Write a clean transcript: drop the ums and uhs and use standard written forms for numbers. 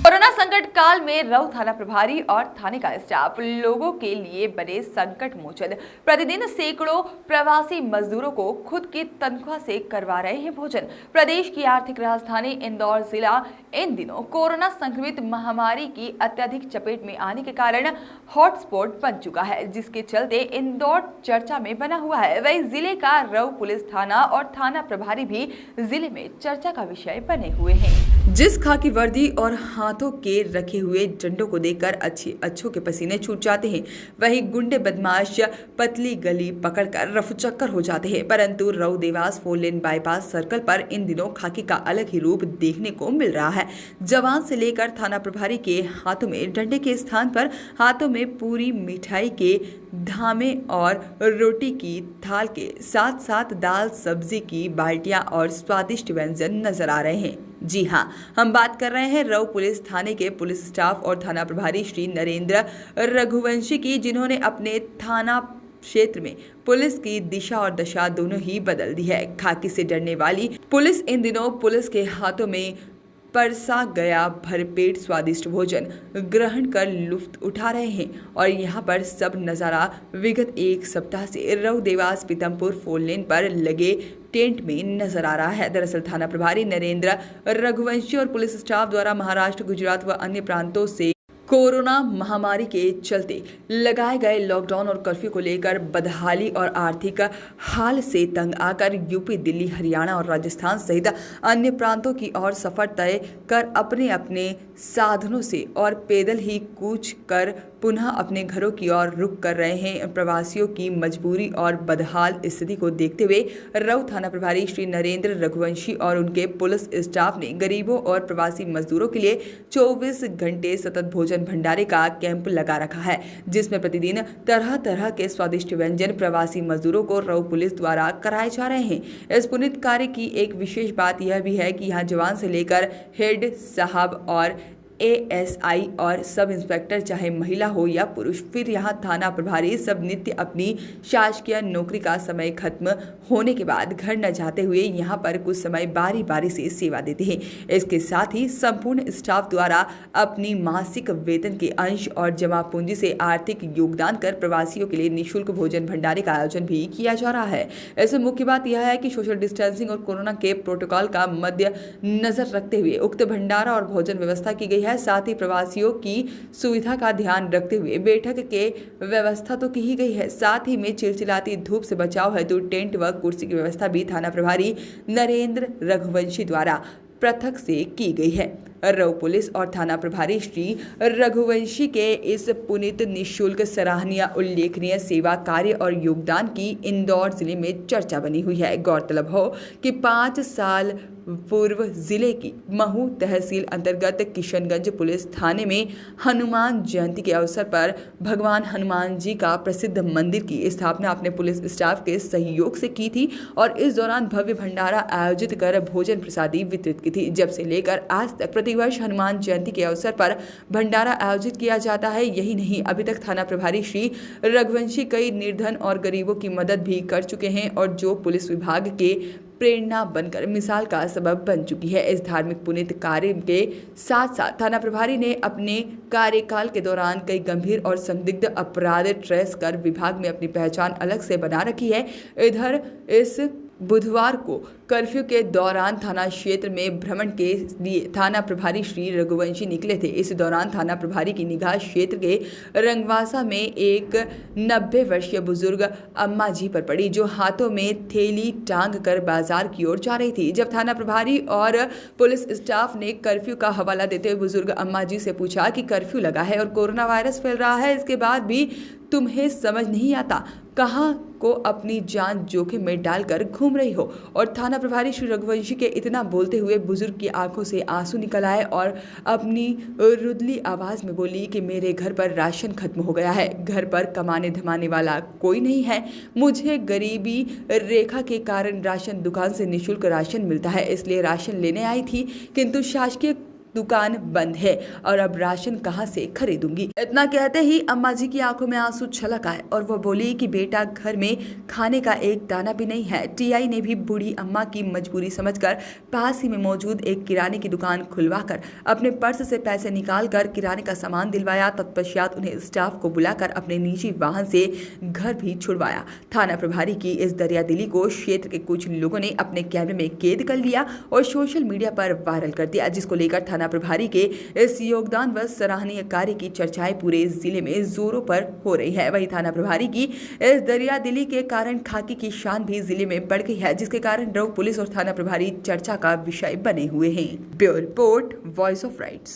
Corona संकट काल में रऊ थाना प्रभारी और थाने का स्टाफ लोगों के लिए बने संकट मोचन। प्रतिदिन सैकड़ों प्रवासी मजदूरों को खुद की तनख्वाह से करवा रहे हैं भोजन। प्रदेश की आर्थिक राजधानी इंदौर जिला इन दिनों कोरोना संक्रमित महामारी की अत्यधिक चपेट में आने के कारण हॉटस्पॉट बन चुका है, जिसके चलते इंदौर चर्चा में बना हुआ है। वहीं जिले का रऊ पुलिस थाना और थाना प्रभारी भी जिले में चर्चा का विषय बने हुए हैं। जिस खाकी वर्दी और हाथों के रखे हुए डंडों को देखकर अच्छों के पसीने छूट जाते हैं, वहीं गुंडे बदमाश पतली गली पकड़कर रफूचक्कर हो जाते हैं। परंतु रऊ देवास 4 लेन बाईपास सर्कल पर इन दिनों खाकी का अलग ही रूप देखने को मिल रहा है। जवान से लेकर थाना प्रभारी के हाथों में डंडे के स्थान पर हाथों में पूरी मिठाई के धामे और रोटी की थाल के साथ साथ दाल सब्जी की बाल्टियां और स्वादिष्ट व्यंजन नजर आ रहे हैं। जी हाँ, हम बात कर रहे हैं रऊ पुलिस थाने के पुलिस स्टाफ और थाना प्रभारी श्री नरेंद्र रघुवंशी की, जिन्होंने अपने थाना क्षेत्र में पुलिस की दिशा और दशा दोनों ही बदल दी है। खाकी से डरने वाली पुलिस इन दिनों पुलिस के हाथों में परसा गया भरपेट स्वादिष्ट भोजन ग्रहण कर लुत्फ उठा रहे हैं। और यहाँ पर सब नज़ारा विगत एक सप्ताह से रऊ देवास पीतमपुर 4 लेन पर लगे टेंट में नजर आ रहा है। दरअसल थाना प्रभारी नरेंद्र रघुवंशी और पुलिस स्टाफ द्वारा महाराष्ट्र, गुजरात व अन्य प्रांतों से कोरोना महामारी के चलते लगाए गए लॉकडाउन और कर्फ्यू को लेकर बदहाली और आर्थिक हाल से तंग आकर यूपी, दिल्ली, हरियाणा और राजस्थान सहित अन्य प्रांतों की ओर सफर तय कर अपने अपने साधनों से और पैदल ही कूच कर पुनः अपने घरों की ओर रुख कर रहे हैं। प्रवासियों की मजबूरी और बदहाल स्थिति को देखते हुए रऊ थाना प्रभारी श्री नरेंद्र रघुवंशी और उनके पुलिस स्टाफ ने गरीबों और प्रवासी मजदूरों के लिए 24 घंटे सतत भोजन भंडारे का कैंप लगा रखा है, जिसमें प्रतिदिन तरह तरह के स्वादिष्ट व्यंजन प्रवासी मजदूरों को रऊ पुलिस द्वारा कराए जा रहे हैं। इस पुनीत कार्य की एक विशेष बात यह भी है कि यहाँ जवान से लेकर हेड साहब और एएसआई और सब इंस्पेक्टर, चाहे महिला हो या पुरुष, फिर यहाँ थाना प्रभारी सब नित्य अपनी शासकीय नौकरी का समय खत्म होने के बाद घर न जाते हुए यहाँ पर कुछ समय बारी बारी से सेवा देते हैं। इसके साथ ही संपूर्ण स्टाफ द्वारा अपनी मासिक वेतन के अंश और जमा पूंजी से आर्थिक योगदान कर प्रवासियों के लिए निःशुल्क भोजन भंडारे का आयोजन भी किया जा रहा है। इसमें मुख्य बात यह है कि सोशल डिस्टेंसिंग और कोरोना के प्रोटोकॉल का मध्य नजर रखते हुए उक्त भंडारा और भोजन व्यवस्था की गई है। साथ ही प्रवासियों की सुविधा का ध्यान रखते हुए बैठक के व्यवस्था तो की ही गई है। साथ ही में चिलचिलाती धूप से बचाव हेतु टेंट व कुर्सी की व्यवस्था भी थाना प्रभारी नरेंद्र रघुवंशी द्वारा पृथक से की गई है। रऊ पुलिस और थाना प्रभारी श्री रघुवंशी के इस पुनीत, निःशुल्क, सराहनीय, उल्लेखनीय सेवा कार्य और योगदान की इंदौर जिले में चर्चा बनी हुई है। गौरतलब हो कि 5 साल पूर्व जिले की महू तहसील अंतर्गत किशनगंज पुलिस थाने में हनुमान जयंती के अवसर पर भगवान हनुमान जी का प्रसिद्ध मंदिर की स्थापना अपने पुलिस स्टाफ के सहयोग से की थी और इस दौरान भव्य भंडारा आयोजित कर भोजन प्रसादी वितरित की थी। जब से लेकर आज तक प्रतिवर्ष हनुमान जयंती के अवसर पर भंडारा आयोजित किया जाता है। यही नहीं, अभी तक थाना प्रभारी श्री रघुवंशी कई निर्धन और गरीबों की मदद भी कर चुके हैं और जो पुलिस विभाग के प्रेरणा बनकर मिसाल का सबब बन चुकी है। इस धार्मिक पुनीत कार्य के साथ साथ थाना प्रभारी ने अपने कार्यकाल के दौरान कई गंभीर और संदिग्ध अपराध ट्रेस कर विभाग में अपनी पहचान अलग से बना रखी है। इधर इस बुधवार को कर्फ्यू के दौरान थाना क्षेत्र में भ्रमण के लिए थाना प्रभारी श्री रघुवंशी निकले थे। इस दौरान थाना प्रभारी की निगाह क्षेत्र के रंगवासा में एक 90 वर्षीय बुजुर्ग अम्मा जी पर पड़ी, जो हाथों में थैली टांग कर बाजार की ओर जा रही थी। जब थाना प्रभारी और पुलिस स्टाफ ने कर्फ्यू का हवाला देते हुए बुजुर्ग अम्मा जी से पूछा कि कर्फ्यू लगा है और कोरोना वायरस फैल रहा है, इसके बाद भी तुम्हें समझ नहीं आता कहाँ को अपनी जान जोखिम में डालकर घूम रही हो। और थाना प्रभारी श्री रघुवंशी के इतना बोलते हुए बुजुर्ग की आंखों से आंसू निकल आए और अपनी रुदली आवाज में बोली कि मेरे घर पर राशन खत्म हो गया है, घर पर कमाने धमाने वाला कोई नहीं है, मुझे गरीबी रेखा के कारण राशन दुकान से निःशुल्क राशन मिलता है, इसलिए राशन लेने आई थी, किंतु शासकीय दुकान बंद है और अब राशन कहां से खरीदूंगी। इतना कहते ही अम्मा जी की आंखों में आंसू छलक आए और वो बोली कि बेटा घर में खाने का एक दाना भी नहीं है। टीआई ने भी बूढ़ी अम्मा की मजबूरी समझकर पास ही में मौजूद एक किराने की दुकान खुलवाकर अपने पर्स से पैसे निकालकर किराने का सामान दिलवाया। तत्पश्चात उन्हें स्टाफ को बुलाकर अपने निजी वाहन से घर भी छुड़वाया। थाना प्रभारी की इस दरियादिली को क्षेत्र के कुछ लोगों ने अपने कैमरे में कैद कर लिया और सोशल मीडिया पर वायरल कर दिया, जिसको लेकर थाना प्रभारी के इस योगदान व सराहनीय कार्य की चर्चाएं पूरे जिले में जोरों पर हो रही है। वहीं थाना प्रभारी की इस दरियादिली के कारण खाकी की शान भी जिले में बढ़ गई है, जिसके कारण रोग पुलिस और थाना प्रभारी चर्चा का विषय बने हुए हैं। Bureau report, voice of rights.